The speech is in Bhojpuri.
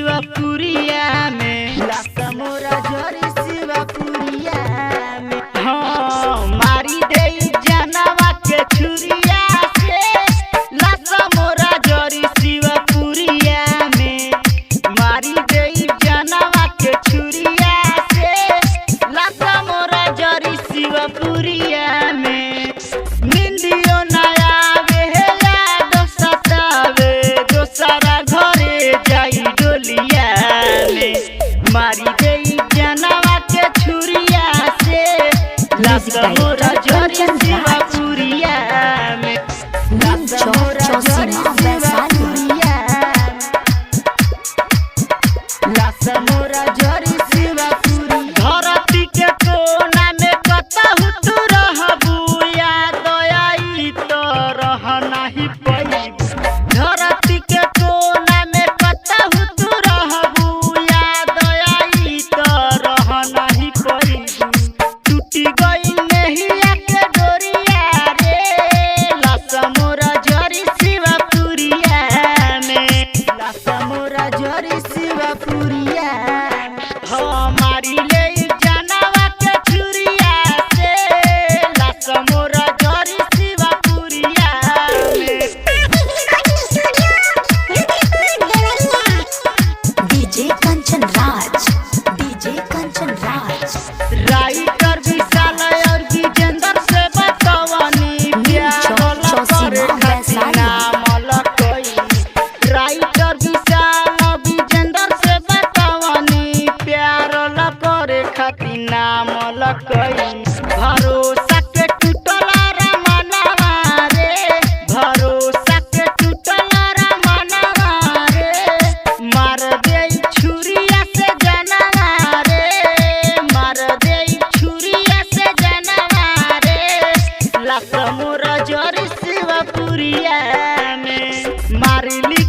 शिवपुरिया में, लासा मोरा जरी शिवपुरिया में। हाँ मारी दे जनवा के छुरिया से, लासा मोरा जरी शिवपुरिया में। मारी दे जनवा के छुरिया से, लासा मोरा जरी शिवपुरिया में। निंदियो नया बेहला दोसतावे, दोसरा घरे जाई डोलिया में। मारी दे जनवा के छुरिया से, लासा मोरा जरी शिवपुरिया में। लासा मोरा जरी शिवपुरिया, लासा मोरा जरी शिवपुरी। धरती के कोना में कतहु तू रहबू, याद आई तो रह नाही पैबू। धरती के कोना में कतहु तू रहबू, याद आई तो रह नाही पैबू। टूटी गई नहिया के डोरिया रे, लासा मोरा जरी शिवपुरिया में। लासा मोरा जरी शिवपुरिया, हाँ मारी ले जनवा के छुरिया से, लासा मोरा जरी शिवपुरिया में। DJ Kanchan Raj, DJ Kanchan Raj. Writer विशाल और विजेंद्र से बतवनी, प्यार करे खातिर नाम लकई। राइटर विशाल विजेंद्र से बतवनी, प्यार करे खातिर नाम लकई। भरोसा के टूटला रमनवा रे, भरोसा के टूटला रमनवा रे। मार दे छुरिया से जनवा रे, मार दे छुरिया से जनवा रे। लासा मोरा जरी शिवपुरिया में। मारिली